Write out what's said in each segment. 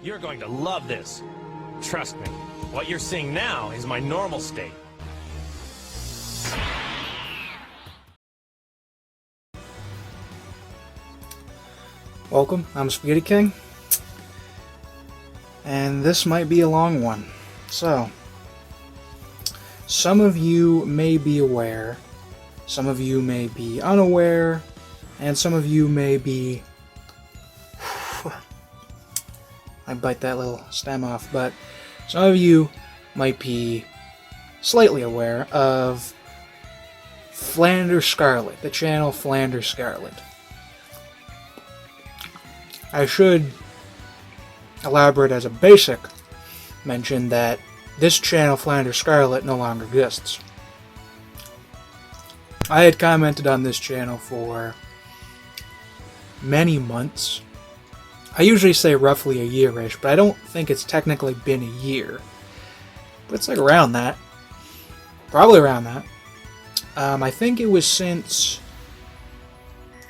You're going to love this. Trust me, what you're seeing now is my normal state. Welcome, I'm Spaghetti King, and this might be a long one. So, some of you may be aware, some of you may be unaware, and some of you may be... I bite that little stem off, but some of you might be slightly aware of Flandre Scarlet, the channel Flandre Scarlet. I should elaborate as a basic mention that this channel, Flandre Scarlet, no longer exists. I had commented on this channel for many months. I usually say roughly a year-ish, but I don't think it's technically been a year. But it's like around that. Probably around that. I think it was since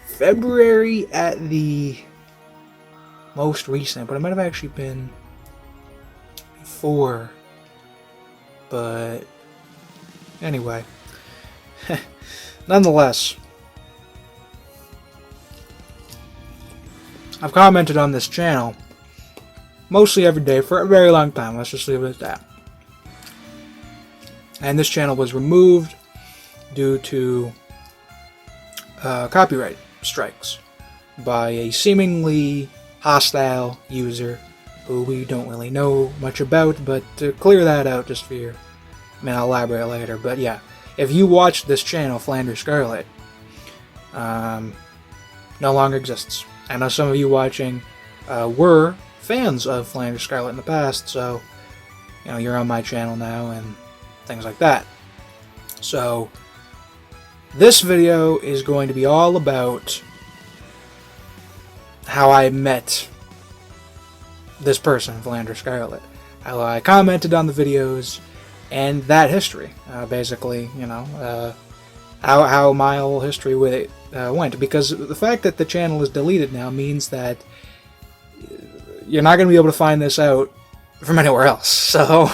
February at the most recent, but it might have actually been before. But anyway, nonetheless, I've commented on this channel mostly every day for a very long time. Let's just leave it at that. And this channel was removed due to copyright strikes by a seemingly hostile user who we don't really know much about, but to clear that out just for your... I mean, I'll elaborate later, but yeah. If you watch this channel, Flandre Scarlet, no longer exists. I know some of you watching were fans of Flandre Scarlet in the past, so, you know, you're on my channel now and things like that. So, this video is going to be all about how I met this person, Flandre Scarlet. How I commented on the videos, and that history. Basically, you know, how my whole history with it went. Because the fact that the channel is deleted now means that you're not going to be able to find this out from anywhere else. So,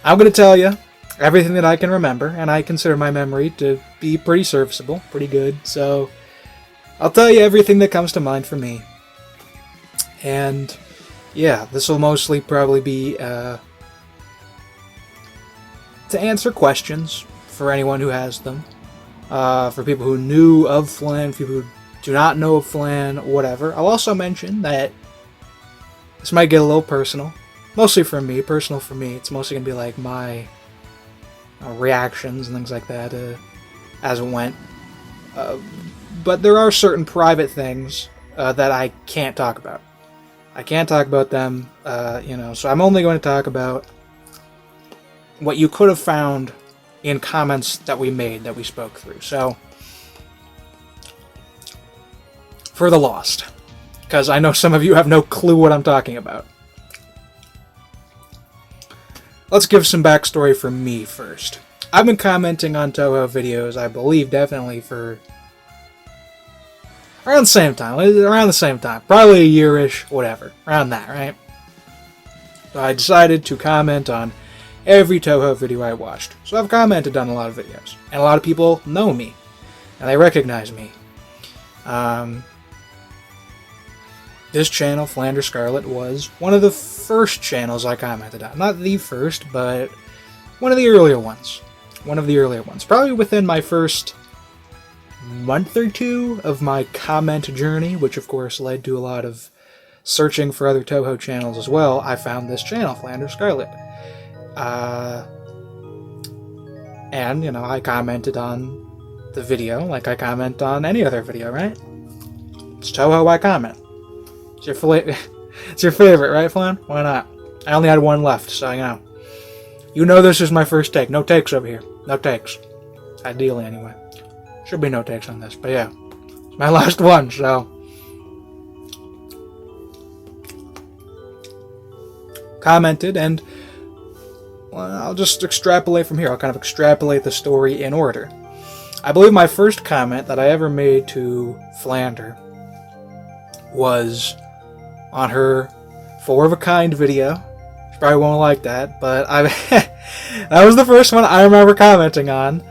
I'm going to tell you everything that I can remember, and I consider my memory to be pretty serviceable, pretty good. So, I'll tell you everything that comes to mind for me. And yeah, this will mostly probably be to answer questions for anyone who has them. For people who knew of Flan, people who do not know of Flan, whatever. I'll also mention that this might get a little personal. Mostly for me, personal for me. It's mostly going to be like my reactions and things like that as it went. But there are certain private things that I can't talk about. I can't talk about them, you know, so I'm only going to talk about what you could have found in comments that we made, that we spoke through. So, for the lost, because I know some of you have no clue what I'm talking about. Let's give some backstory for me first. I've been commenting on Touhou videos, I believe, definitely for around the same time, probably a year-ish, whatever, around that, right? So I decided to comment on every Touhou video I watched. So I've commented on a lot of videos, and a lot of people know me, and they recognize me. This channel, Flandre Scarlet, was one of the first channels I commented on. Not the first, but one of the earlier ones. Probably within my first month or two of my comment journey, which of course led to a lot of searching for other Touhou channels as well. I found this channel, Flandre Scarlet. And, you know, I commented on the video like I comment on any other video, right? It's Touhou, I comment. It's your favorite, right, Flan? Why not? I only had one left, so, you know this is my first take. No takes over here. No takes. Ideally, anyway. Should be no takes on this, but yeah. It's my last one, so. Commented, and well, I'll just extrapolate from here. I'll kind of extrapolate the story in order. I believe my first comment that I ever made to Flandre was on her 4-of-a-kind video. You probably won't like that, but that was the first one I remember commenting on.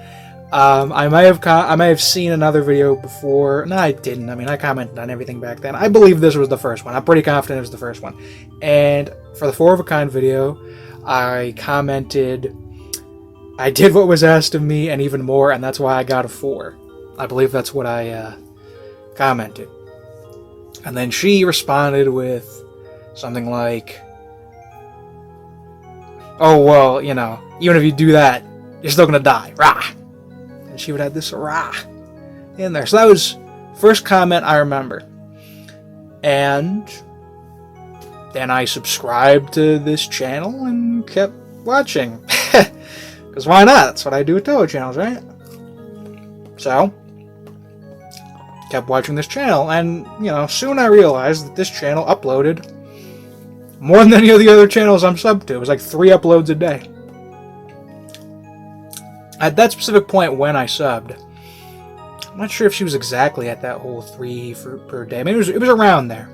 I may have seen another video before. No, I didn't. I mean, I commented on everything back then. I believe this was the first one. I'm pretty confident it was the first one. And for the 4-of-a-kind video, I commented, I did what was asked of me and even more, and that's why I got a 4. I believe that's what I commented. And then she responded with something like, oh, well, you know, even if you do that, you're still gonna die. Rah! And she would have this rah in there. So that was first comment I remember. And then I subscribed to this channel and kept watching. Because why not? That's what I do with Touhou channels, right? So, kept watching this channel, and, you know, soon I realized that this channel uploaded more than any of the other channels I'm subbed to. It was like 3 uploads a day. At that specific point when I subbed, I'm not sure if she was exactly at that whole 3 per day. I mean, it was around there.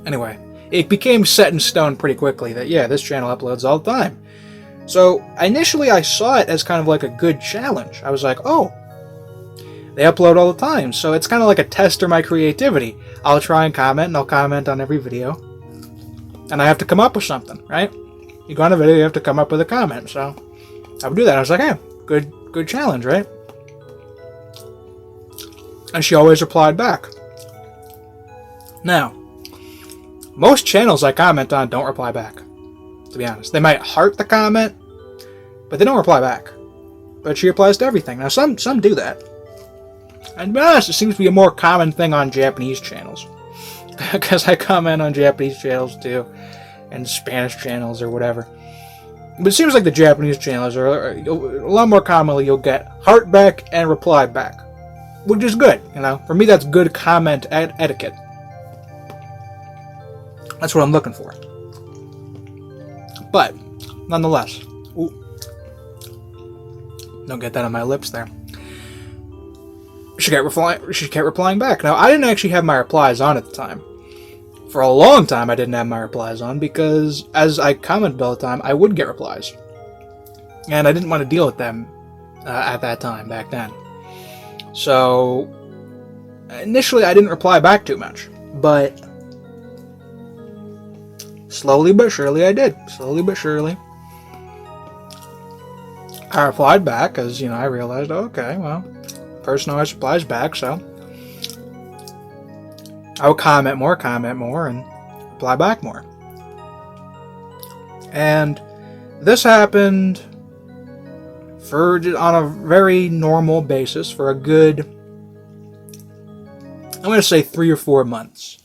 Anyway, it became set in stone pretty quickly that, yeah, this channel uploads all the time. So, initially I saw it as kind of like a good challenge. I was like, oh, they upload all the time, so it's kind of like a test of my creativity. I'll try and comment, and I'll comment on every video. And I have to come up with something, right? You go on a video, you have to come up with a comment, so I would do that. I was like, hey, good challenge, right? And she always replied back. Now, most channels I comment on don't reply back, to be honest. They might heart the comment, but they don't reply back. But she replies to everything. Now, some do that. And to be honest, it seems to be a more common thing on Japanese channels. Because I comment on Japanese channels too, and Spanish channels or whatever. But it seems like the Japanese channels are a lot more commonly you'll get heart back and reply back. Which is good, you know. For me, that's good comment etiquette. That's what I'm looking for. But, nonetheless. Ooh. Don't get that on my lips there. She kept replying back. Now, I didn't actually have my replies on at the time. For a long time, I didn't have my replies on because, as I commented all the time, I would get replies. And I didn't want to deal with them at that time, back then. So, initially, I didn't reply back too much. But, slowly but surely, I did. Slowly but surely. I replied back because, you know, I realized, okay, well, person always replies back, so I would comment more, and reply back more. And this happened on a very normal basis for a good, I'm going to say 3 or 4 months.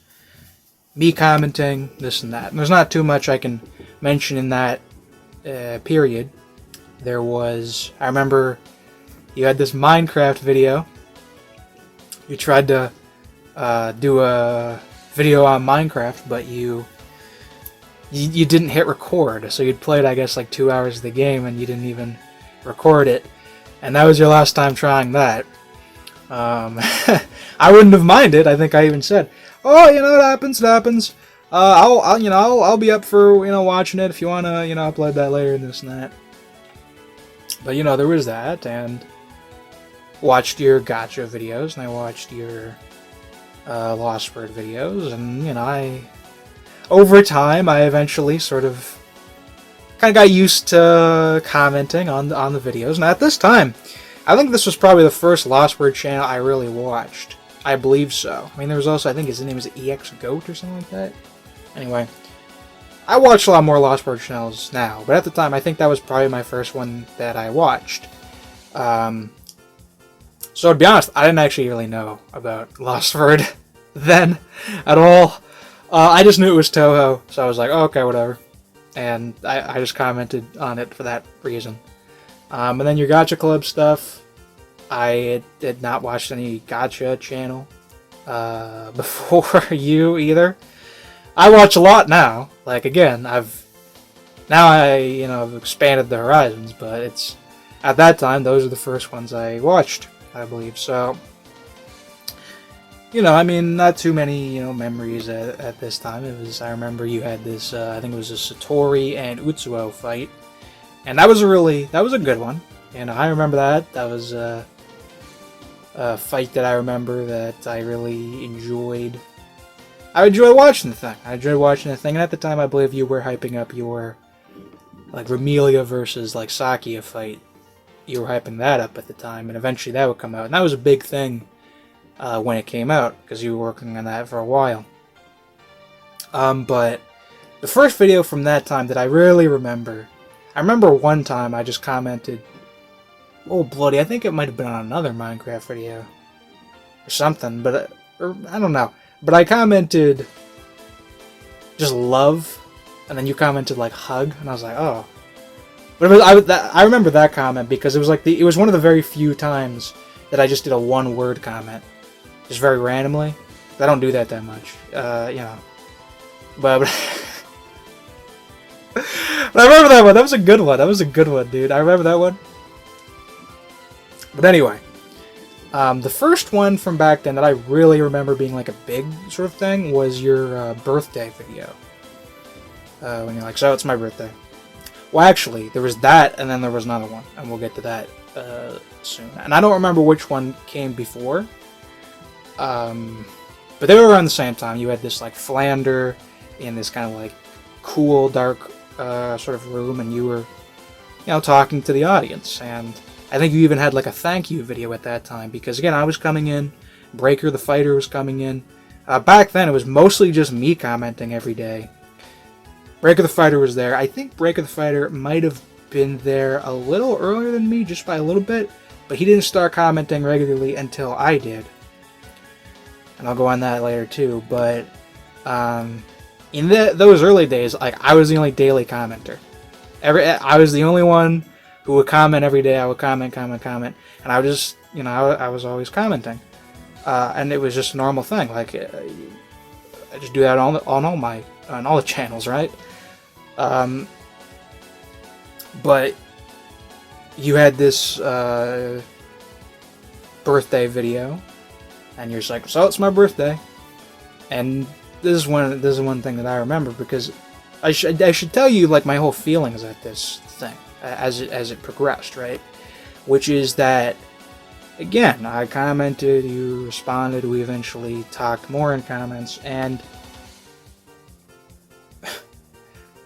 Me commenting, this and that. And there's not too much I can mention in that period. There was, I remember, you had this Minecraft video. You tried to do a video on Minecraft, but you didn't hit record. So you'd played, I guess, like 2 hours of the game, and you didn't even record it. And that was your last time trying that. I wouldn't have minded. I think I even said, "Oh, you know, it happens. It happens. I'll be up for, you know, watching it if you want to, you know, upload that later and this and that." But, you know, there was that, and watched your gacha videos, and I watched your Lost Bird videos, and, you know, over time, I eventually sort of kind of got used to commenting on the videos, and at this time, I think this was probably the first Lost Bird channel I really watched. I believe so. I mean, there was also, I think his name was EX Goat or something like that. Anyway, I watch a lot more Lost Bird channels now, but at the time, I think that was probably my first one that I watched. So to be honest, I didn't actually really know about Lost Bird then at all. I just knew it was Touhou, so I was like, oh, okay, whatever. And I just commented on it for that reason. And then your Gacha Club stuff, I did not watch any Gacha channel before you either. I watch a lot now. Like, again, I've expanded the horizons, but it's at that time those are the first ones I watched, I believe. So you know, I mean, not too many, you know, memories at this time. It was, I remember you had this, I think it was a Satori and Utsuo fight, and that was a good one. And I remember that. That was a fight that I remember that I really enjoyed. I enjoyed watching the thing. And at the time, I believe you were hyping up your, like, Remelia versus, like, Sakia fight. You were hyping that up at the time, and eventually that would come out. And that was a big thing when it came out, because you were working on that for a while. But the first video from that time that I really remember, I remember one time I just commented, oh bloody, I think it might have been on another Minecraft video or something, but or, I don't know. But I commented just love, and then you commented like hug, and I was like, oh. But it was, I remember that comment because it was like it was one of the very few times that I just did a one-word comment, just very randomly. I don't do that much, you know. But I remember that one. That was a good one. That was a good one, dude. I remember that one. But anyway, the first one from back then that I really remember being like a big sort of thing was your birthday video. When you're like, so it's my birthday. Well, actually, there was that, and then there was another one, and we'll get to that soon. And I don't remember which one came before, but they were around the same time. You had this like Flandre in this kind of like cool, dark sort of room, and you were, you know, talking to the audience. And I think you even had like a thank you video at that time, because again, I was coming in, Breaker the Fighter was coming in. Back then, it was mostly just me commenting every day. Breaker the Fighter was there. I think Breaker the Fighter might have been there a little earlier than me, just by a little bit, but he didn't start commenting regularly until I did. And I'll go on that later too, but in those early days, like, I was the only daily commenter. I was the only one who would comment every day. I would comment, and I would just, you know, I was always commenting. And it was just a normal thing. Like, I just do that on all the channels, right? But you had this birthday video, and you're just like, so it's my birthday, and this is one thing that I remember, because I should tell you like my whole feelings at this thing as it progressed, right? Which is that, again, I commented, you responded, we eventually talked more in comments, and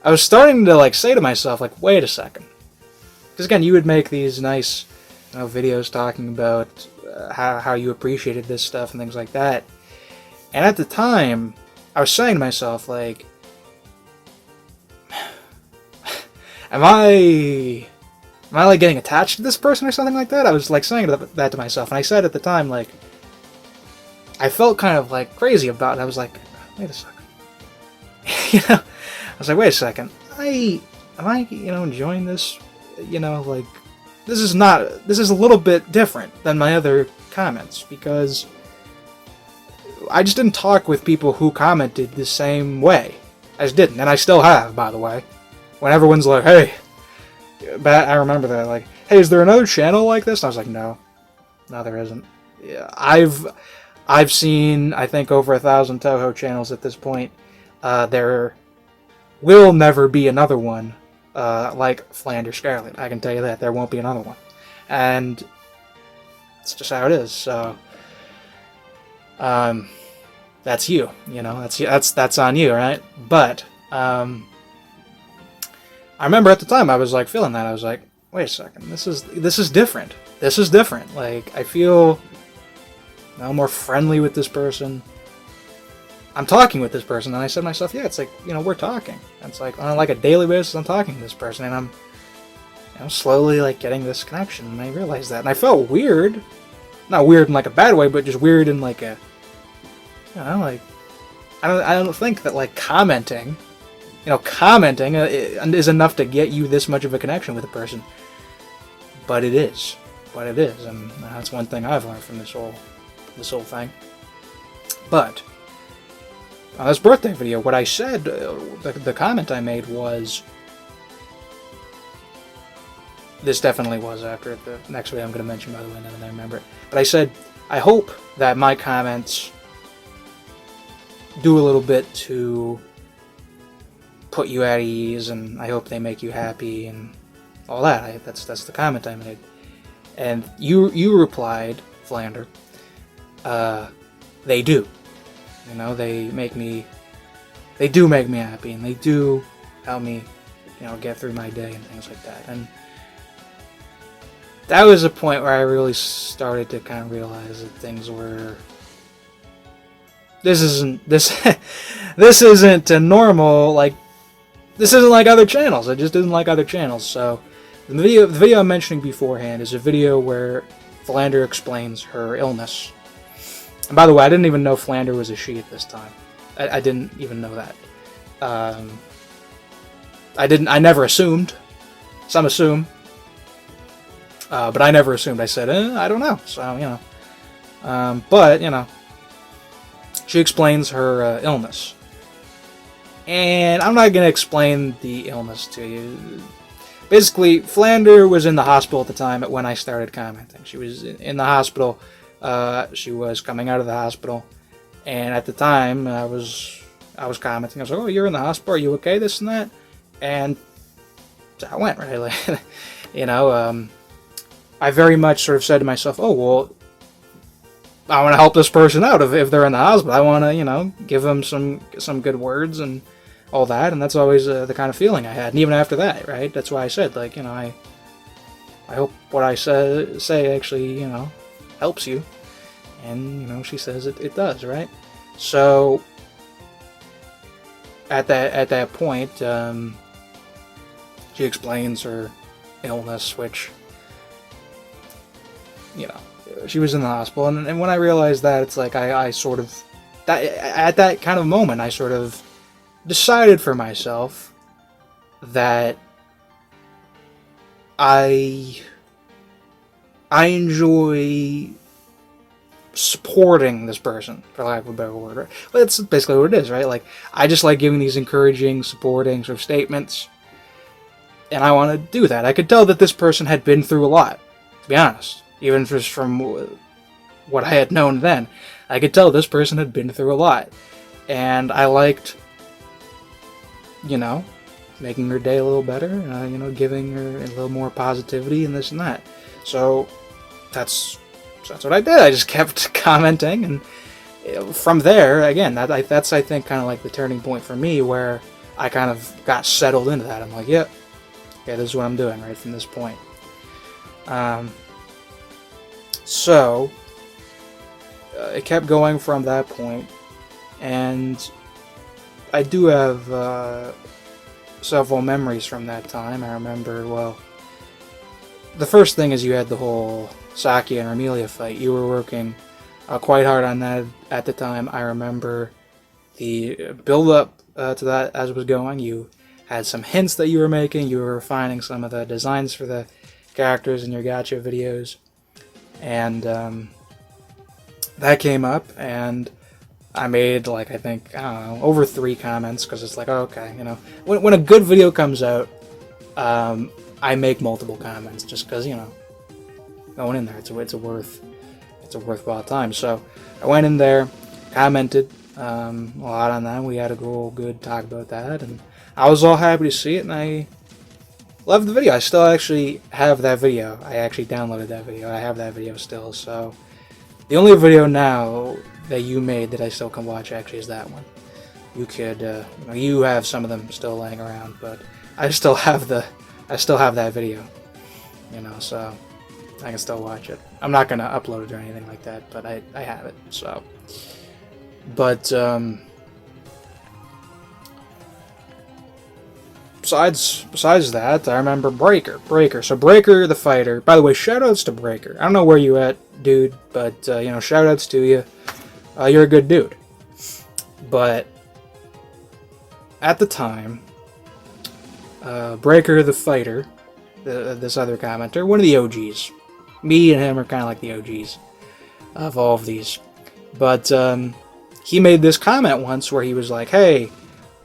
I was starting to like say to myself, like, wait a second, because again, you would make these nice, you know, videos talking about how you appreciated this stuff and things like that, and at the time, I was saying to myself, like, am I like getting attached to this person or something like that? I was like saying that to myself, and I said at the time, like, I felt kind of like crazy about it. I was like, wait a second, you know. I was like, wait a second, am I, you know, enjoying this? You know, like, this is a little bit different than my other comments, because I just didn't talk with people who commented the same way. I just didn't, and I still have, by the way. When everyone's like, hey, but I remember that, like, hey, is there another channel like this? And I was like, no, there isn't. Yeah, I've seen, I think, over 1,000 Touhou channels at this point. There will never be another one like Flandre Scarlet. I can tell you that. There won't be another one. And it's just how it is. So that's you, you know, that's on you, right? But I remember at the time I was like feeling that. I was like, wait a second, this is different. This is different. Like, I feel, you know, more friendly with this person. I'm talking with this person, and I said to myself, yeah, it's like, you know, we're talking. And it's like, on like a daily basis, I'm talking to this person, and I'm, you know, slowly like getting this connection, and I realized that, and I felt weird. Not weird in like a bad way, but just weird in like a, you know, like, I don't think that like commenting is enough to get you this much of a connection with a person. But it is, and that's one thing I've learned from this whole thing. But on this birthday video, what I said, the comment I made was, this definitely was after the next video I'm going to mention, by the way, now that I remember it. But I said, I hope that my comments do a little bit to put you at ease, and I hope they make you happy, and all that. That's the comment I made. And you replied, Flandre, they do. You know, they do make me happy, and they do help me, you know, get through my day and things like that. And that was a point where I really started to kind of realize that things were... This isn't a normal, like, this isn't like other channels. It just isn't like other channels. So the video I'm mentioning beforehand is a video where Flandre explains her illness. And by the way, I didn't even know Flandre was a she at this time. I didn't even know that. I never assumed. Some assume. But I never assumed. I said, I don't know. So, you know. But, you know, she explains her illness. And I'm not going to explain the illness to you. Basically, Flandre was in the hospital at the time when I started commenting. She was in the hospital. She was coming out of the hospital. And at the time, I was commenting. I was like, oh, you're in the hospital. Are you okay? This and that. And so I went, right? Like, you know, I very much sort of said to myself, oh, well, I want to help this person out if they're in the hospital. I want to, you know, give them some good words and all that. And that's always the kind of feeling I had. And even after that, right? That's why I said, like, you know, I hope what I say actually, you know, helps you. And, you know, she says it does, right? So at that point, she explains her illness, which, you know, she was in the hospital. And when I realized that, it's like I sort of, at that kind of moment, I sort of decided for myself that I enjoy supporting this person, for lack of a better word, right? Well, that's basically what it is, right? Like, I just like giving these encouraging, supporting sort of statements, and I want to do that. I could tell that this person had been through a lot, to be honest. Even just from what I had known then, I could tell this person had been through a lot. And I liked, you know, making her day a little better, you know, giving her a little more positivity and this and that. So that's what I did. I just kept commenting, and from there, again, that's I think kind of like the turning point for me, where I kind of got settled into that. I'm like, yep, yeah, this is what I'm doing right from this point. So it kept going from that point, and I do have several memories from that time. I remember, well, the first thing is you had the whole Saki and Amelia fight. You were working quite hard on that at the time. I remember the build-up to that as it was going. You had some hints that you were making. You were refining some of the designs for the characters in your gacha videos. And that came up, and I made, like, I think, I don't know, over 3 comments, because it's like, oh, okay, you know, when a good video comes out, I make multiple comments, just because, you know, going in there, it's a worthwhile time. So I went in there, commented a lot on that. We had a good talk about that, and I was all happy to see it, and I loved the video. I still actually have that video. I actually downloaded that video. I have that video still. So the only video now that you made that I still can watch actually is that one. You could, you know, you have some of them still laying around, but I still have that video. You know, so I can still watch it. I'm not gonna upload it or anything like that, but I have it. So, but besides that, I remember Breaker. So Breaker the fighter. By the way, shoutouts to Breaker. I don't know where you at, dude, but you know, shoutouts to you. You're a good dude. But at the time, Breaker the fighter, this other commenter, one of the OGs. Me and him are kind of like the OGs of all of these. But he made this comment once where he was like, "Hey,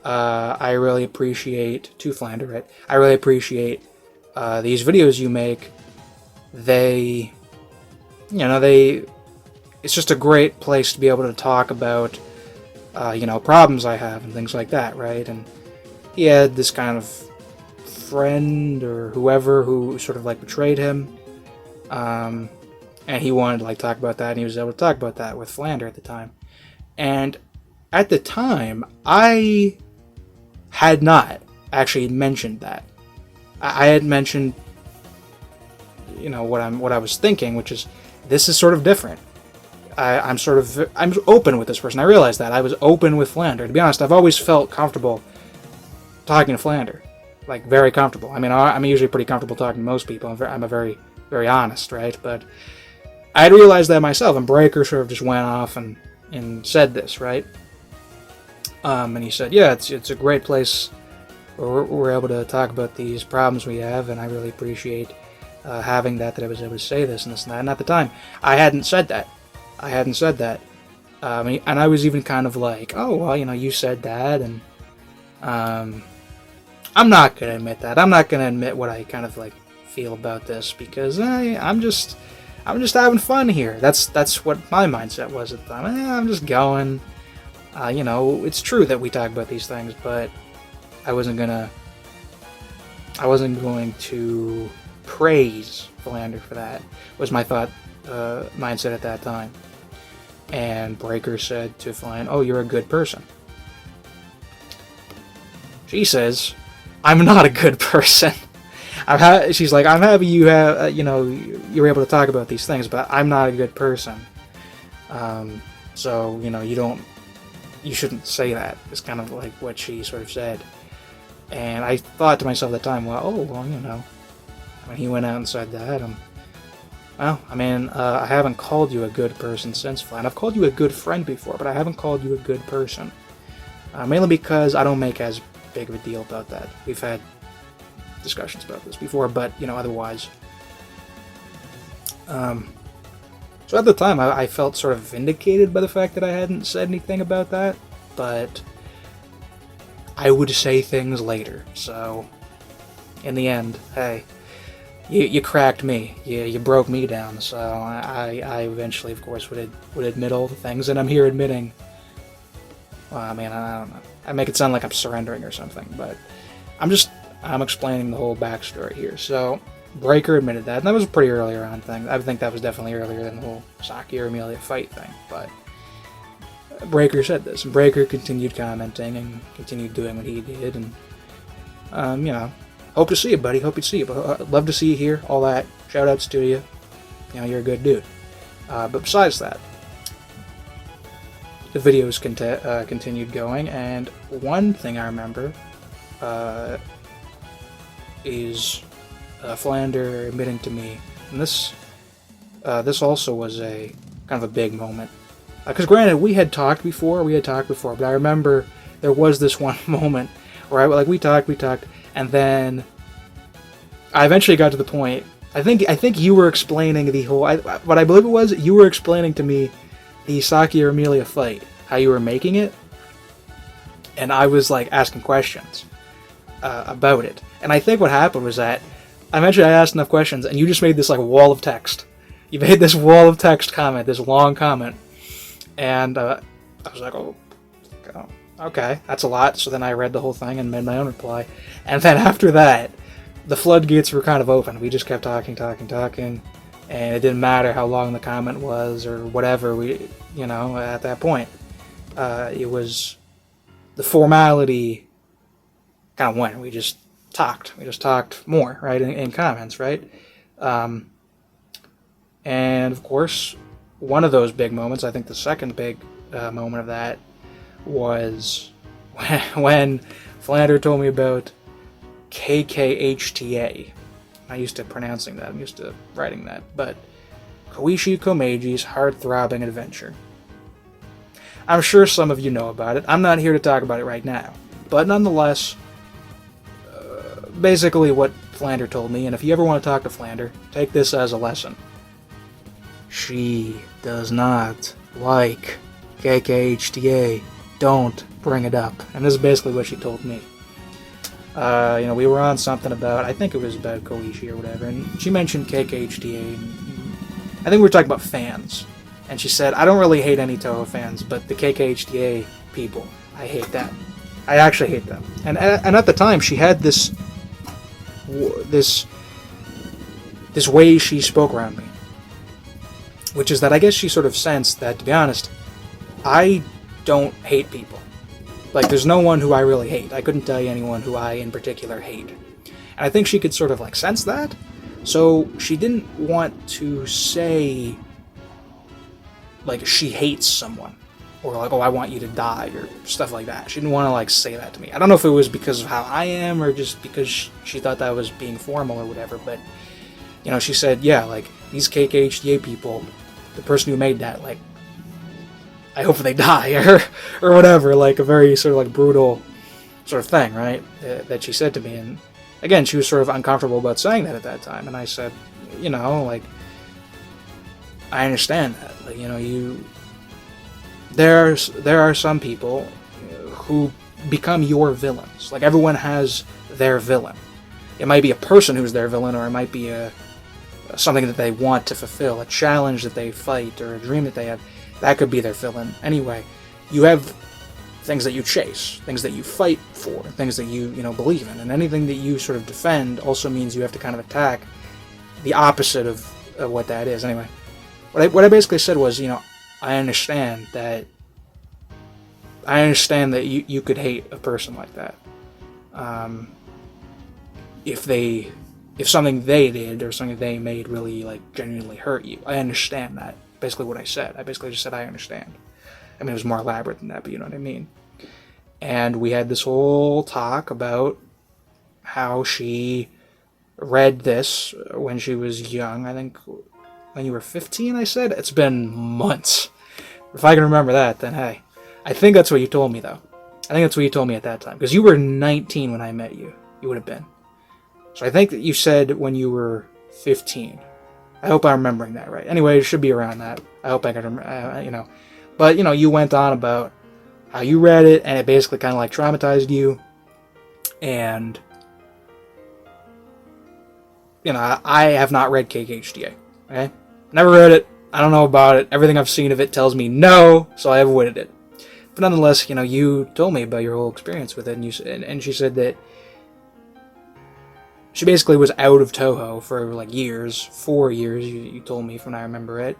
I really appreciate," to Flandre, right? "I really appreciate these videos you make. They, you know, it's just a great place to be able to talk about problems I have and things like that, right? And he had this kind of friend or whoever who sort of like betrayed him, and he wanted to like talk about that, and he was able to talk about that with Flandre at the time. And at the time, I had not actually mentioned that. I had mentioned, what I was thinking, which is this is sort of different. I'm open with this person. I realized that I was open with Flandre. To be honest, I've always felt comfortable talking to Flandre, like very comfortable. I mean, I'm usually pretty comfortable talking to most people. I'm a very, very honest, right? But I had realized that myself, and Breaker sort of just went off and said this, right? And he said, yeah, it's a great place where we're able to talk about these problems we have, and I really appreciate having that I was able to say this and this and that. And at the time, I hadn't said that. And I was even kind of like, oh, well, you said that, and I'm not going to admit that. I'm not going to admit what I kind of like feel about this, because I'm just having fun here. That's what my mindset was at the time. I'm just going. It's true that we talk about these things, but I wasn't going to praise Flandre for that, was my mindset at that time. And Breaker said to Flandre, oh, you're a good person. She says, I'm not a good person. She's like, I'm happy you have, you're able to talk about these things, but I'm not a good person. So, you shouldn't say that. It's kind of like what she sort of said. And I thought to myself at the time, when he went out and said that, I haven't called you a good person since Flandre. I've called you a good friend before, but I haven't called you a good person. Mainly because I don't make as big of a deal about that. We've had discussions about this before, but, otherwise. So at the time, I felt sort of vindicated by the fact that I hadn't said anything about that, but I would say things later. So, in the end, hey, you cracked me. You broke me down. So I eventually, of course, would admit all the things, and I'm here admitting. Well, I don't know. I make it sound like I'm surrendering or something, but I'm explaining the whole backstory here. So Breaker admitted that, and that was a pretty earlier on thing. I think that was definitely earlier than the whole Saki or Amelia fight thing, but Breaker said this, and Breaker continued commenting and continued doing what he did, and, hope to see you, buddy, hope to see you, love to see you here, all that, shout-outs to you, you're a good dude. But besides that, the videos continued going, and one thing I remember is Flandre admitting to me, and this also was a kind of a big moment. Because granted, we had talked before, but I remember there was this one moment where we talked, and then I eventually got to the point. I think you were explaining the whole. What I believe it was, you were explaining to me the Saki or Amelia fight, how you were making it, and I was like asking questions about it. And I think what happened was that eventually I asked enough questions, and you just made this like wall of text. You made this wall of text comment, this long comment, and I was like, oh, okay, that's a lot. So then I read the whole thing and made my own reply, and then after that, the floodgates were kind of open. We just kept talking, and it didn't matter how long the comment was or whatever. At that point, it was the formality kind of went. We just talked more, right, in comments, right? And of course, one of those big moments, I think the second big moment of that, was when Flandre told me about KKHTA. I'm used to pronouncing that, I'm used to writing that, but Koichi Komeji's Heart-Throbbing Adventure. I'm sure some of you know about it. I'm not here to talk about it right now, but nonetheless, basically what Flandre told me, and if you ever want to talk to Flandre, take this as a lesson. She does not like KKHTA. Don't bring it up. And this is basically what she told me. We were on something about, I think it was about Koichi or whatever, and she mentioned KKHTA, and I think we were talking about fans. And she said, I don't really hate any Touhou fans, but the KKHTA people. I hate that. I actually hate them. And at the time, she had this way she spoke around me, which is that I guess she sort of sensed that, to be honest, I don't hate people. Like, there's no one who I really hate. I couldn't tell you anyone who I in particular hate. And I think she could sort of like sense that. So she didn't want to say like she hates someone, or like, oh, I want you to die, or stuff like that. She didn't want to like say that to me. I don't know if it was because of how I am, or just because she thought that was being formal or whatever, but you know, she said, yeah, like, these KKHDA people, the person who made that, like, I hope they die, or whatever, like a very sort of like brutal sort of thing, right, that she said to me. And again, she was sort of uncomfortable about saying that at that time, and I said, you know, like, I understand that, like, you know, there are some people who become your villains. Like, everyone has their villain. It might be a person who's their villain, or it might be something that they want to fulfill, a challenge that they fight, or a dream that they have. That could be their villain. Anyway, you have things that you chase, things that you fight for, things that you believe in, and anything that you sort of defend also means you have to kind of attack the opposite of what that is. Anyway, what I basically said was, you know, I understand that you could hate a person like that. If something they did or something they made really, like, genuinely hurt you. I understand that. Basically what I said. I basically just said I understand. I mean, it was more elaborate than that, but you know what I mean. And we had this whole talk about how she read this when she was young. I think when you were 15, I said? It's been months. If I can remember that, then hey. I think that's what you told me, though. I think that's what you told me at that time. Because you were 19 when I met you. You would have been. So I think that you said when you were 15. I hope I'm remembering that right. Anyway, it should be around that. I hope I can remember, you know. But, you know, you went on about how you read it, and it basically kind of like traumatized you. And, you know, I have not read KKHDA. Okay? Never read it. I don't know about it. Everything I've seen of it tells me no, so I avoided it. But nonetheless, you know, you told me about your whole experience with it, and she said that she basically was out of Touhou for like years, 4 years, you told me, from when I remember it.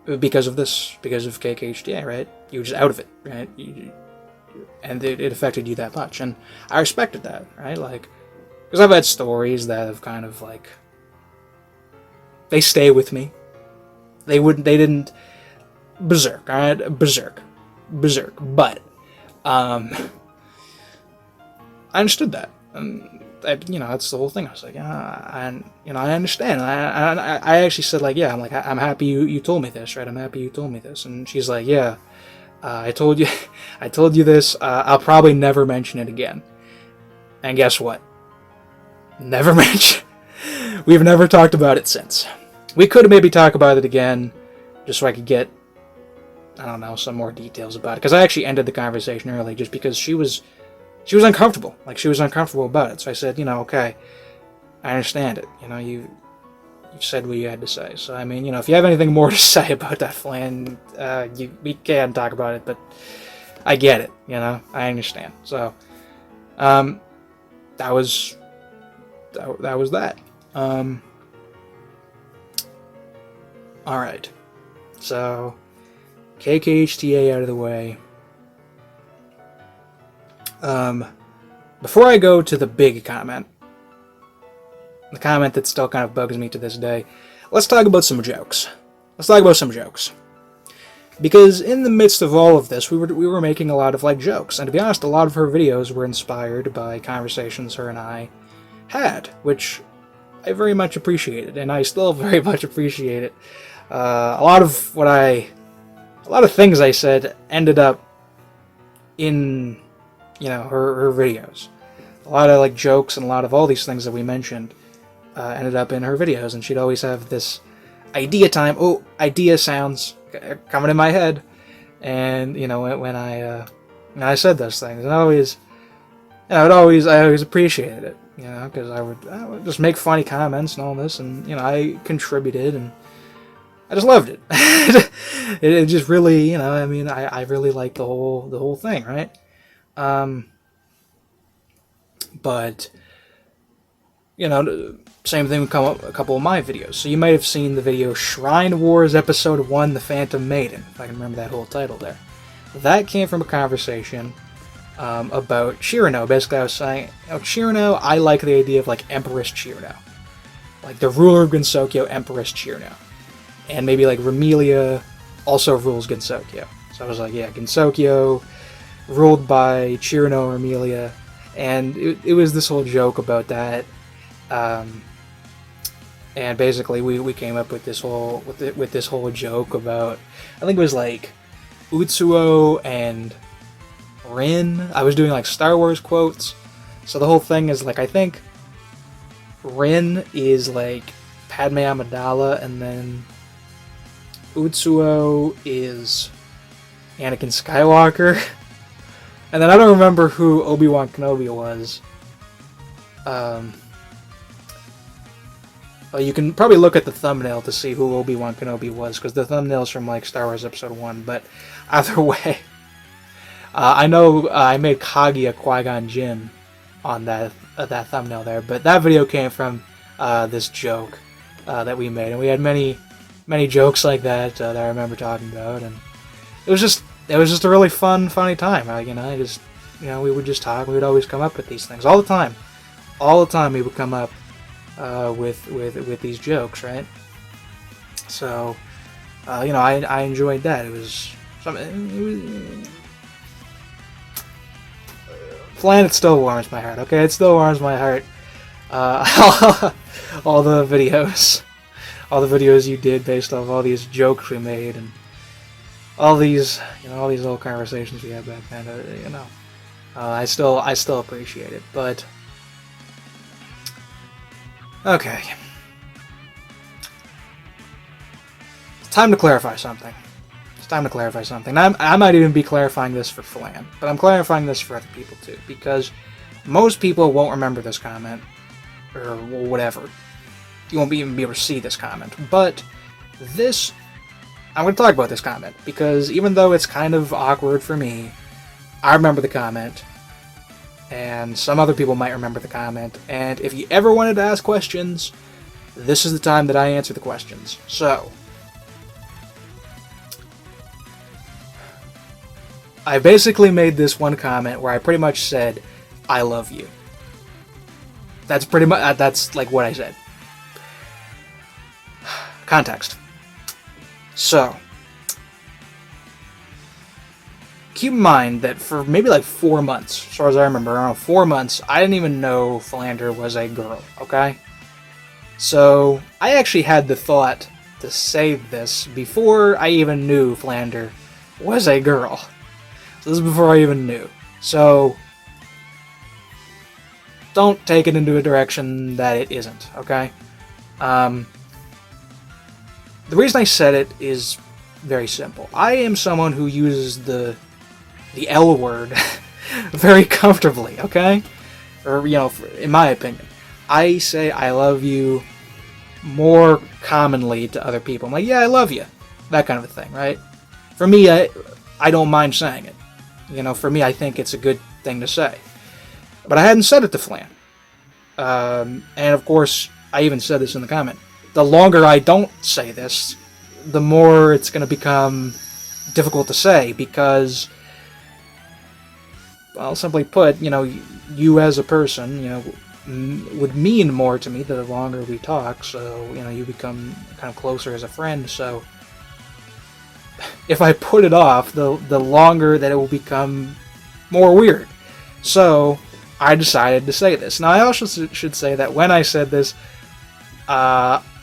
Because of this, because of KKHDA, right? You were just out of it, right? And it affected you that much, and I respected that, right? Like, because I've had stories that have kind of like, they stay with me. They didn't berserk, alright? Berserk. But, I understood that, and you know, that's the whole thing. I was like, I understand. I actually said, like, yeah, I'm happy you told me this, right? I'm happy you told me this. And she's like, yeah, I told you this. I'll probably never mention it again. And guess what? Never mention. We've never talked about it since. We could maybe talk about it again, just so I could get, I don't know, some more details about it. Because I actually ended the conversation early, just because she was uncomfortable. Like, she was uncomfortable about it. So I said, you know, okay, I understand it. You know, you said what you had to say. So, I mean, you know, if you have anything more to say about that, Flan, we can talk about it, but I get it, you know, I understand. So, that was that. Alright. So, KKHTA out of the way. Before I go to the big comment, the comment that still kind of bugs me to this day, let's talk about some jokes. Because in the midst of all of this, we were making a lot of, like, jokes. And to be honest, a lot of her videos were inspired by conversations her and I had, which I very much appreciated, and I still very much appreciate it. A lot of things I said ended up in, you know, her videos. A lot of, like, jokes and a lot of all these things that we mentioned ended up in her videos, and she'd always have this idea time. Oh, idea sounds coming in my head, and you know, when I said those things, and I always appreciated it, you know, because I would just make funny comments and all this, and you know, I contributed, and I just loved it. it just really, you know, I mean, I really like the whole thing, right? But you know, same thing would come up a couple of my videos. So you might have seen the video Shrine Wars Episode 1, The Phantom Maiden, if I can remember that whole title there. That came from a conversation about Shirano. Basically, I was saying, you know, Shirano, I like the idea of like Empress Shirano. Like the ruler of Gensokyo, Empress Shirano. And maybe like Remelia also rules Gensokyo. So I was like, yeah, Gensokyo ruled by Shirano or Remelia. And it was this whole joke about that. And basically we came up with this whole joke about, I think it was like Utsuo and Rin. I was doing like Star Wars quotes. So the whole thing is like, I think Rin is like Padme Amidala, and then Utsuo is Anakin Skywalker. And then I don't remember who Obi-Wan Kenobi was. Well, you can probably look at the thumbnail to see who Obi-Wan Kenobi was, because the thumbnail's from like Star Wars Episode 1, but either way, I know I made Kaguya Qui-Gon Jinn on that thumbnail there, but that video came from this joke that we made, and we had many jokes like that that I remember talking about, and it was just a really funny time. We would just talk. We would always come up with these things all the time. All the time we would come up with these jokes, right? So, I enjoyed that. It was something. Flan, it still warms my heart. Okay, it still warms my heart. All the videos you did based off all these jokes we made, and all these little conversations we had back then. I still appreciate it, but. Okay. It's time to clarify something. I might even be clarifying this for Flan, but I'm clarifying this for other people too, because most people won't remember this comment, or whatever. You won't even be able to see this comment. But I'm going to talk about this comment, because even though it's kind of awkward for me, I remember the comment. And some other people might remember the comment. And if you ever wanted to ask questions, this is the time that I answer the questions. So, I basically made this one comment where I pretty much said, "I love you." That's pretty much, that's like what I said. Context. So, keep in mind that for maybe like 4 months, as far as I remember, around 4 months, I didn't even know Flandre was a girl, okay? So, I actually had the thought to say this before I even knew Flandre was a girl. So this is before I even knew. So, don't take it into a direction that it isn't, okay? The reason I said it is very simple. I am someone who uses the L word very comfortably, okay? Or, in my opinion. I say I love you more commonly to other people. I'm like, yeah, I love you. That kind of a thing, right? For me, I don't mind saying it. For me, I think it's a good thing to say. But I hadn't said it to Flan. And of course, I even said this in the comment. The longer I don't say this, the more it's going to become difficult to say, because, well, simply put, you as a person, would mean more to me the longer we talk, so, you become kind of closer as a friend, so if I put it off, the longer that it will become more weird. So, I decided to say this. Now, I also should say that when I said this,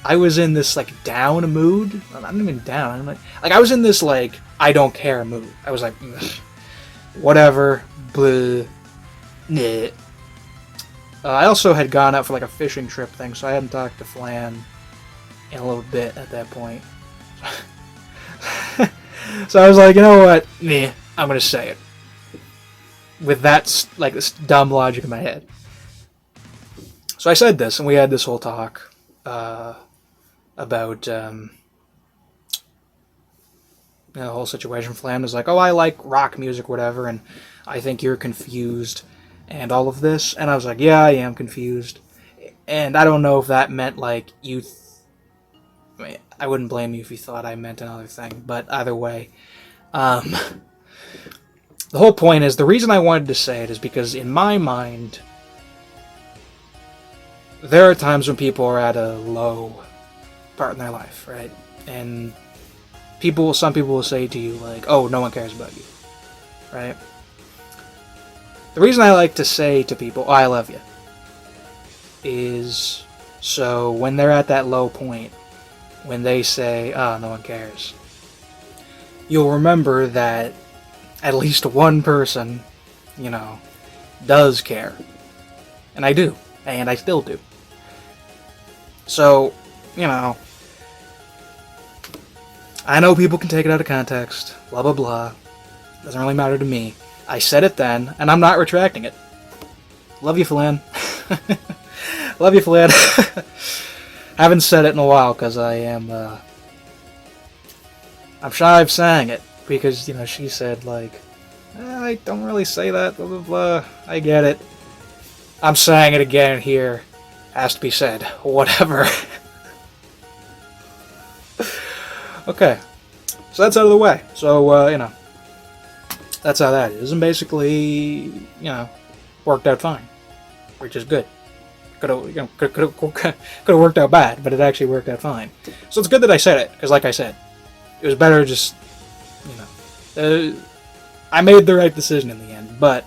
I was in this, down mood. I'm not even down. I'm I was in this, I don't care mood. I was like, whatever, bleh, nah. I also had gone out for, a fishing trip thing, so I hadn't talked to Flan in a little bit at that point. So I was like, you know what? Nah, I'm going to say it. With that, this dumb logic in my head. So I said this, and we had this whole talk about the whole situation. Flan was like, oh, I like rock music, whatever, and I think you're confused and all of this. And I was like, yeah, I am confused. And I don't know if that meant, like, you... I mean, I wouldn't blame you if you thought I meant another thing, but either way. The whole point is, the reason I wanted to say it is because in my mind, there are times when people are at a low part in their life, right? And some people will say to you, like, oh, no one cares about you, right? The reason I like to say to people, oh, I love you, is so when they're at that low point, when they say, oh, no one cares, you'll remember that at least one person, does care. And I do. And I still do. So, I know people can take it out of context, blah blah blah. Doesn't really matter to me. I said it then, and I'm not retracting it. Love you, Flan. Love you, Flan. Haven't said it in a while, because I am, I'm shy of saying it, because, she said, like, I don't really say that, blah blah blah. I get it. I'm saying it again here. Has to be said. Whatever. Okay, so that's out of the way. So, that's how that is. And basically, worked out fine. Which is good. Could have worked out bad, but it actually worked out fine. So it's good that I said it, because like I said, it was better just, I made the right decision in the end, but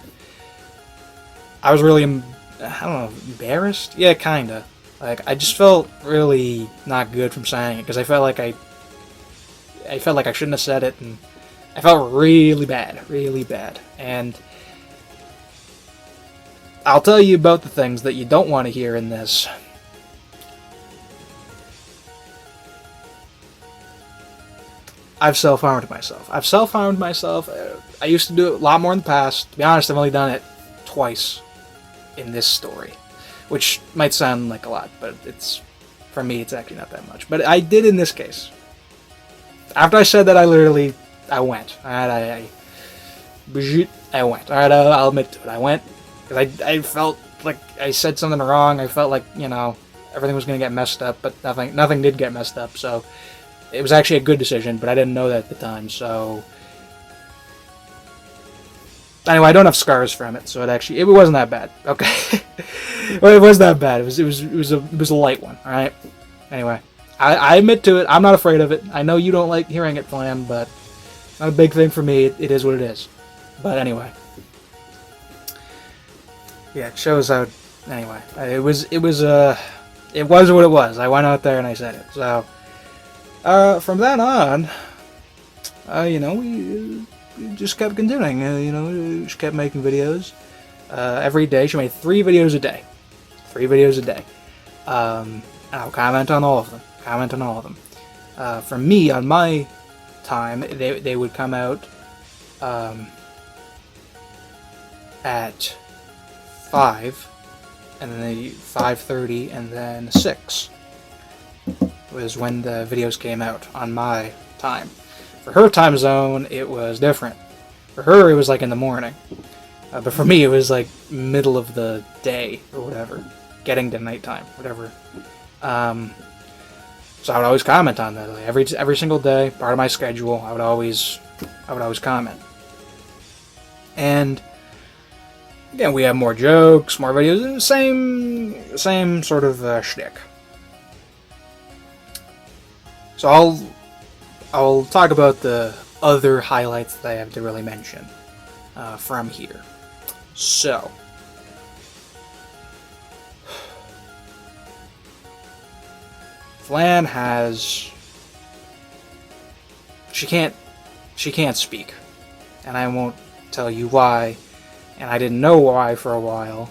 I was really, I don't know, embarrassed? Yeah, kinda. Like, I just felt really not good from saying it, because I felt like I shouldn't have said it, and I felt really bad, and I'll tell you about the things that you don't want to hear in this. I've self-harmed myself. I used to do it a lot more in the past. To be honest, I've only done it twice in this story, which might sound like a lot, but for me, it's actually not that much. But I did in this case. After I said that, I went. Alright, I went. Alright, I'll admit to it. I went, because I felt like I said something wrong. I felt like, everything was going to get messed up, but nothing did get messed up, so it was actually a good decision, but I didn't know that at the time, so... Anyway, I don't have scars from it, so it wasn't that bad. Okay, well, it was that bad. It was a light one. All right. Anyway, I admit to it. I'm not afraid of it. I know you don't like hearing it, Flan, but not a big thing for me. It is what it is. But anyway, yeah, it shows how. Anyway, it was what it was. I went out there and I said it. So from then on, we just kept continuing, just kept making videos every day. She made 3 videos a day. And I'll comment on all of them. For me, on my time, they would come out at 5, and then 5:30, and then 6 was when the videos came out on my time. For her time zone, it was different. For her, it was like in the morning. But for me, it was like middle of the day, or whatever. Getting to nighttime, whatever. So I would always comment on that. Like every single day, part of my schedule, I would always comment. And again, we have more jokes, more videos, same sort of shtick. So I'll talk about the other highlights that I have to really mention from here. So, Flan has... She can't speak. And I won't tell you why. And I didn't know why for a while.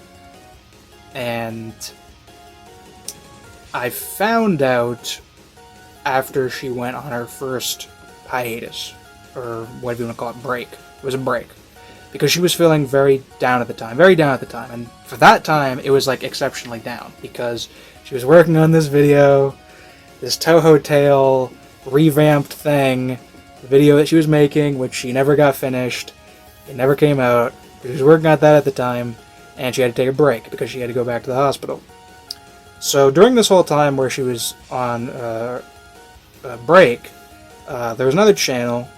And I found out after she went on her first hiatus, or whatever you want to call it, break. It was a break. Because she was feeling very down at the time. And for that time, it was like exceptionally down. Because she was working on this video, this Touhou Tale revamped thing, the video that she was making, which she never got finished. It never came out. She was working on that at the time, and she had to take a break because she had to go back to the hospital. So during this whole time where she was on a break, there was another channel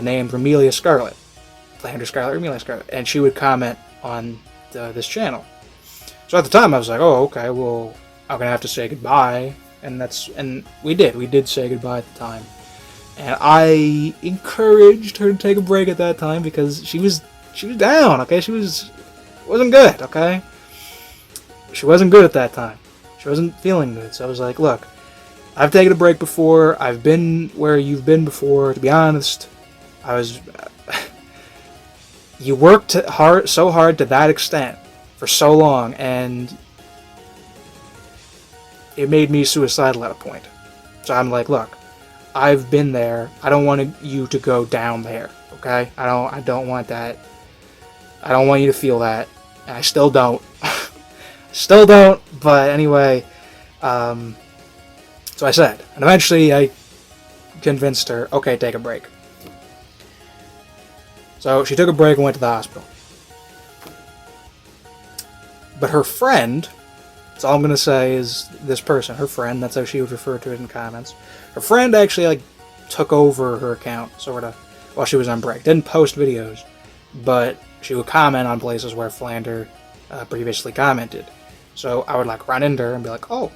named Flandre Scarlet, Flandre Scarlet, Flandre Scarlet, and she would comment on this channel. So at the time I was like, oh, okay, well, I'm gonna have to say goodbye, and we did say goodbye at the time, and I encouraged her to take a break at that time because she was down, okay, wasn't good, okay, she wasn't good at that time, she wasn't feeling good, so I was like, look, I've taken a break before, I've been where you've been before, to be honest, you worked so hard to that extent for so long, and it made me suicidal at a point. So I'm like, look, I've been there. I don't want you to go down there, okay? I don't want that. I don't want you to feel that. And I still don't. Still don't, but anyway, so I said, and eventually I convinced her, okay, take a break. So she took a break and went to the hospital. But her friend, that's all I'm going to say is this person, her friend, that's how she would refer to it in comments. Her friend actually took over her account, sort of, while she was on break. Didn't post videos, but she would comment on places where Flandre previously commented. So I would run into her and be like, oh,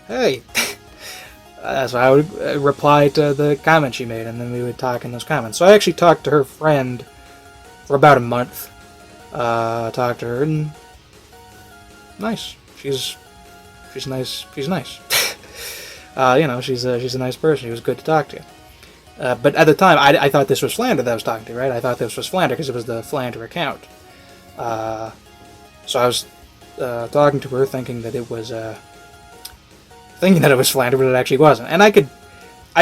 hey. So I would reply to the comment she made, and then we would talk in those comments. So I actually talked to her friend for about a month. Talked to her, and nice. She's nice. She's nice. She's a nice person. She was good to talk to. But at the time, I thought this was Flandre that I was talking to, right? I thought this was Flandre because it was the Flandre account. So I was talking to her, thinking that it was Flandre, but it actually wasn't. And I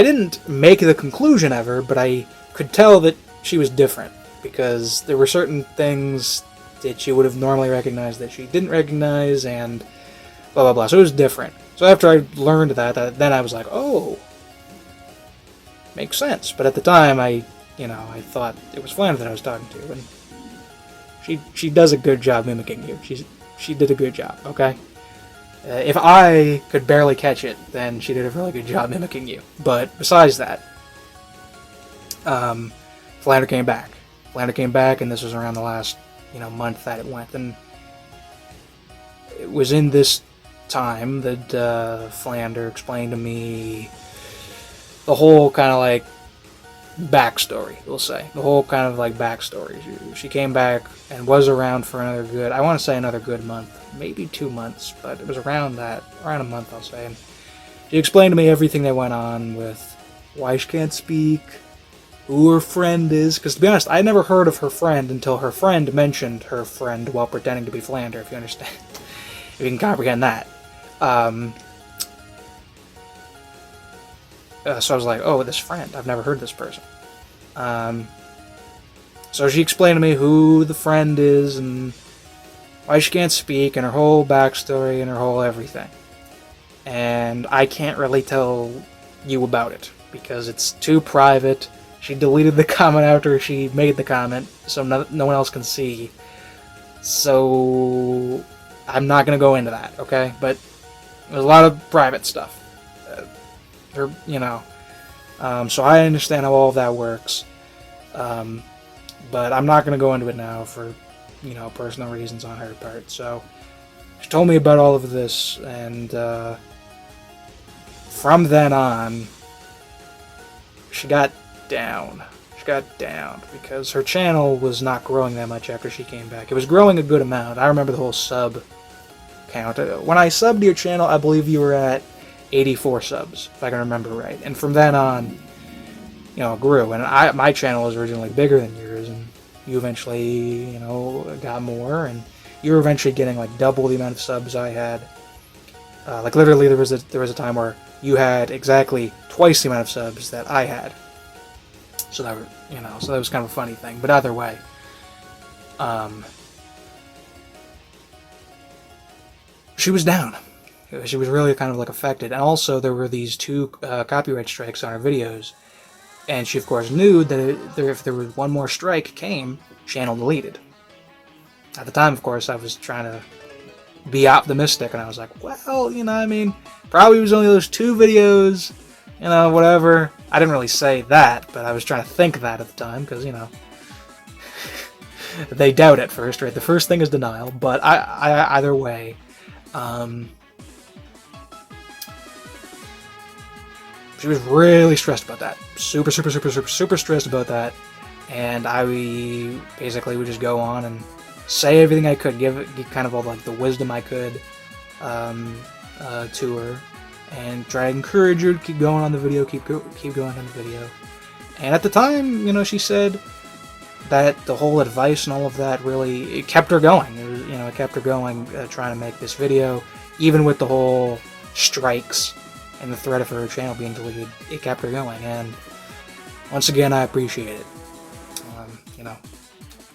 didn't make the conclusion ever, but I could tell that she was different because there were certain things that she would have normally recognized that she didn't recognize, and blah blah blah. So it was different. So after I learned that, then I was like, oh, makes sense. But at the time, I thought it was Flandre that I was talking to, and she does a good job mimicking you. She did a good job. Okay. If I could barely catch it, then she did a really good job mimicking you. But besides that, Flandre came back. Flandre came back, and this was around the last month that it went. And it was in this time that Flandre explained to me the whole kind of backstory, we'll say. The whole kind of backstory. She came back and was around for another good month. Maybe 2 months, but it was around a month, I'll say. And she explained to me everything that went on with why she can't speak, who her friend is, because to be honest, I never heard of her friend until her friend mentioned her friend while pretending to be Flandre, if you understand, if you can comprehend that. So I was like, oh, this friend, I've never heard this person. So she explained to me who the friend is, and why she can't speak, and her whole backstory, and her whole everything. And I can't really tell you about it, because it's too private. She deleted the comment after she made the comment, so no one else can see. So I'm not going to go into that, okay? But there's a lot of private stuff. So I understand how all of that works. But I'm not going to go into it now for personal reasons on her part. So she told me about all of this, and from then on, she got down. She got down because her channel was not growing that much after she came back. It was growing a good amount. I remember the whole sub count. When I subbed your channel, I believe you were at 84 subs, if I can remember right. And from then on, it grew. And my channel was originally bigger than yours, and you eventually, got more, and you were eventually getting double the amount of subs I had. Literally, there was a time where you had exactly twice the amount of subs that I had. So that was kind of a funny thing. But either way, she was down. She was really kind of affected, and also there were these 2 copyright strikes on her videos. And she, of course, knew that if there was one more strike came, channel deleted. At the time, of course, I was trying to be optimistic, and I was like, well, you know, I mean, probably was only those 2 videos, you know, whatever. I didn't really say that, but I was trying to think that at the time, because, you know, they doubt at first, right? The first thing is denial, but either way, she was really stressed about that. Super stressed about that. And I basically would just go on and say everything I could, give kind of all like the wisdom I could to her, and try to encourage her to keep going on the video, keep going on the video. And at the time, you know, she said that the whole advice and all of that really, it kept her going. It kept her going, trying to make this video, even with the whole strikes and the threat of her channel being deleted. It kept her going, and once again, I appreciate it. You know,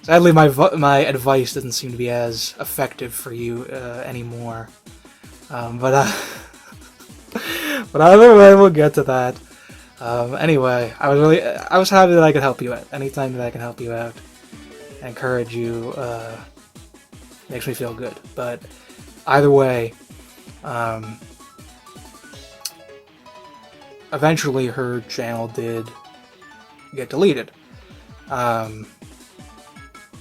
sadly, my advice doesn't seem to be as effective for you anymore. But either way, we'll get to that. Anyway, I was happy that I could help you out. Anytime that I can help you out, encourage you, makes me feel good. But either way, eventually her channel did get deleted.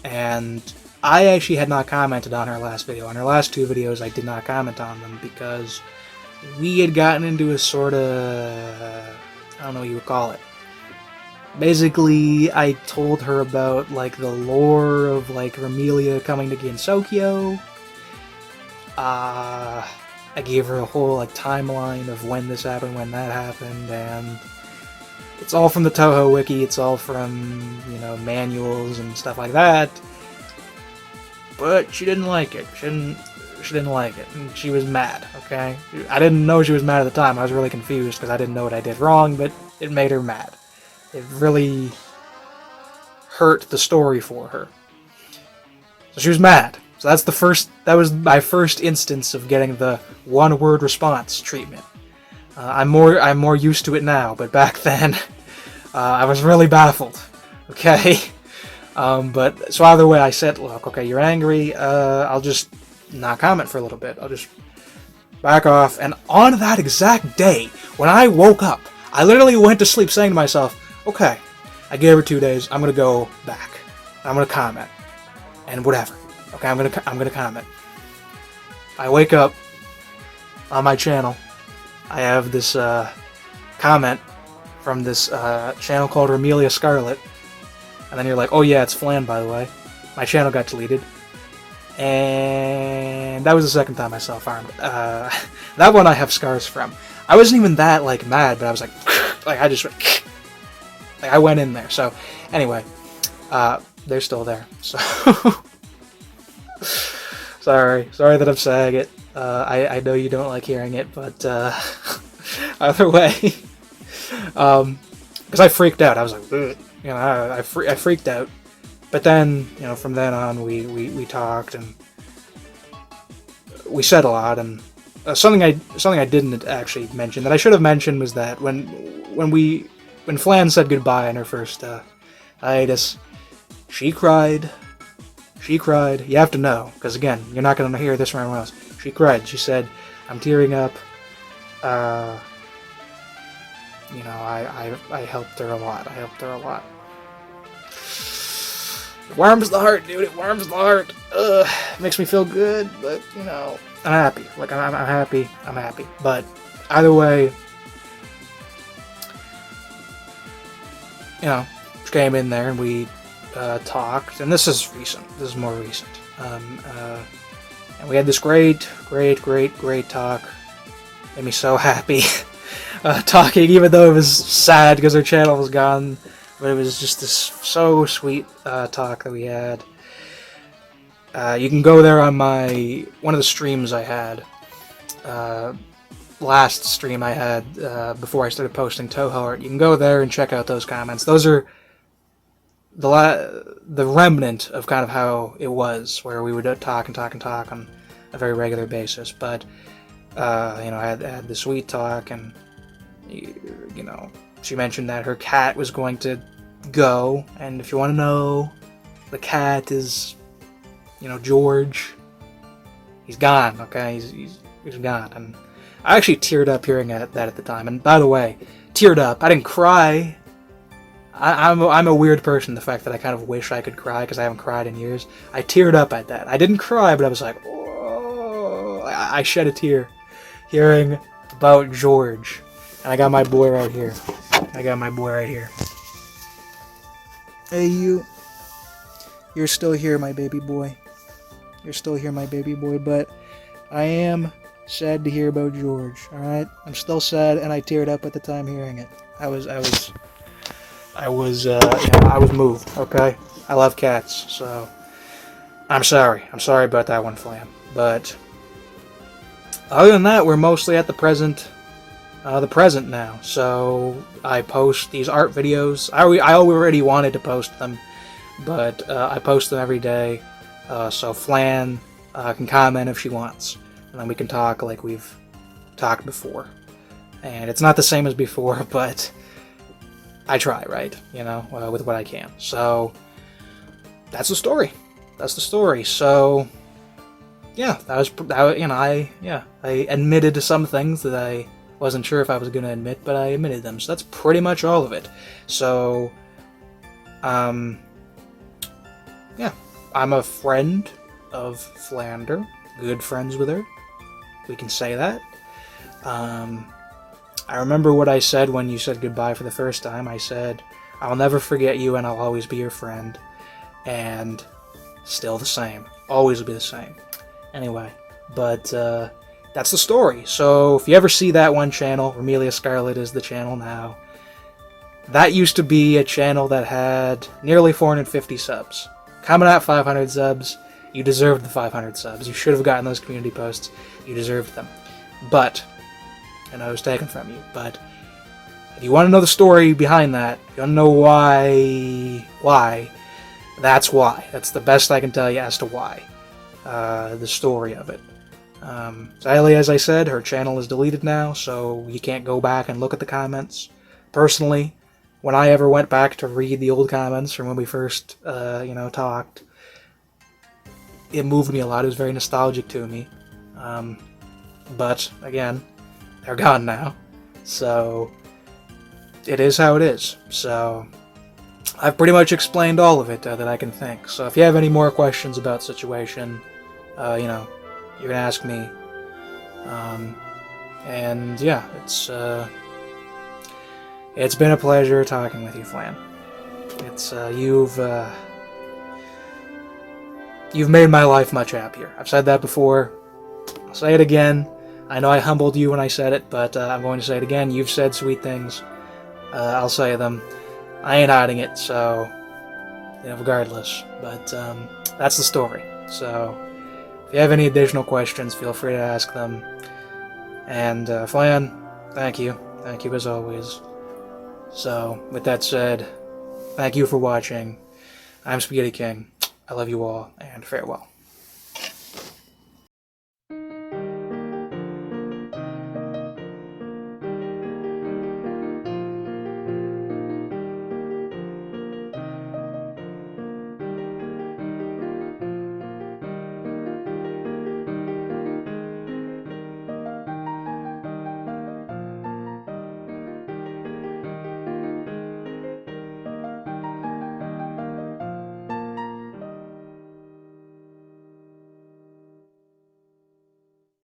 And I actually had not commented on her last video. On her last 2 videos, I did not comment on them because we had gotten into a sort of, I don't know what you would call it. Basically, I told her about, like, the lore of, like, Ramelia coming to Gensokyo. I gave her a whole, like, timeline of when this happened, when that happened, and it's all from the Touhou wiki, it's all from, you know, manuals and stuff like that. But she didn't like it. She didn't like it, and she was mad, okay? I didn't know she was mad at the time. I was really confused because I didn't know what I did wrong, but it made her mad. It really hurt the story for her. So she was mad. So that was my first instance of getting the one-word response treatment. I'm more used to it now, but back then, I was really baffled. Okay? But, so either way, I said, look, okay, you're angry, I'll just not comment for a little bit. I'll just back off. And on that exact day, when I woke up, I literally went to sleep saying to myself, okay, I gave her 2 days, I'm gonna go back. I'm gonna comment. And whatever. Okay, I'm gonna comment. I wake up on my channel. I have this comment from this channel called Flandre Scarlet. And then you're like, oh yeah, it's Flan, by the way. My channel got deleted. And that was the second time I self-harmed. That one I have scars from. I wasn't even that, like, mad, but I was like, I just went, like, I went in there. So, anyway, they're still there. So, sorry that I'm saying it. I know you don't like hearing it, but either way, because I freaked out. I was like, ugh. You know, I freaked out. But then, you know, from then on, we talked and we said a lot. And something I didn't actually mention that I should have mentioned was that when Flan said goodbye in her first hiatus, she cried. She cried. You have to know, because again, you're not going to hear this from everyone else. She cried. She said, "I'm tearing up. You know, I helped her a lot. I helped her a lot." It warms the heart, dude. It warms the heart. Ugh, makes me feel good, but you know, I'm happy. Like I'm happy. I'm happy. But either way, you know, she came in there and we talked, and this is recent. This is more recent. And we had this great talk. Made me so happy. Talking, even though it was sad because her channel was gone. But it was just this so sweet talk that we had. You can go there on one of the streams I had. Last stream I had before I started posting Touhou art. You can go there and check out those comments. Those are the remnant of kind of how it was, where we would talk on a very regular basis. But you know, I had the sweet talk, and you know, she mentioned that her cat was going to go, and if you want to know, the cat is, you know, George. He's gone, okay? He's gone. And I actually teared up hearing that at the time. And by the way, teared up. I didn't cry. I'm a weird person, the fact that I kind of wish I could cry because I haven't cried in years. I teared up at that. I didn't cry, but I was like, oh. I shed a tear hearing about George. And I got my boy right here. Hey, you. You're still here, my baby boy. You're still here, my baby boy, but I am sad to hear about George, alright? I'm still sad, and I teared up at the time hearing it. I was moved, okay? I love cats, so I'm sorry. I'm sorry about that one, Flam. But other than that, we're mostly at the present now. So I post these art videos. I already wanted to post them, but I post them every day. So Flan can comment if she wants, and then we can talk like we've talked before. And it's not the same as before, but I try, right? You know, with what I can. So that's the story. So yeah, I admitted to some things that I wasn't sure if I was going to admit, but I admitted them. So that's pretty much all of it. So, yeah, I'm a friend of Flandre. Good friends with her. We can say that. I remember what I said when you said goodbye for the first time. I said, I'll never forget you and I'll always be your friend. And still the same. Always will be the same. Anyway, but that's the story. So if you ever see that one channel, Flandre Scarlet is the channel now. That used to be a channel that had nearly 450 subs. Coming at 500 subs, you deserved the 500 subs. You should have gotten those community posts. You deserved them. But, I know it was taken from you, but if you want to know the story behind that, if you want to know why, that's why. That's the best I can tell you as to why. The story of it. Sadly, as I said, her channel is deleted now, so you can't go back and look at the comments. Personally, when I ever went back to read the old comments from when we first, talked, it moved me a lot. It was very nostalgic to me. But, again, they're gone now. So, it is how it is. So, I've pretty much explained all of it that I can think. So, if you have any more questions about the situation, you can ask me. And yeah, it's been a pleasure talking with you, Flan. You've made my life much happier. I've said that before. I'll say it again. I know I humbled you when I said it, but I'm going to say it again. You've said sweet things. I'll say them. I ain't hiding it, so regardless. But that's the story. So if you have any additional questions, feel free to ask them. And Flan, thank you. Thank you as always. So, with that said, thank you for watching. I'm Spaghetti King. I love you all, and farewell.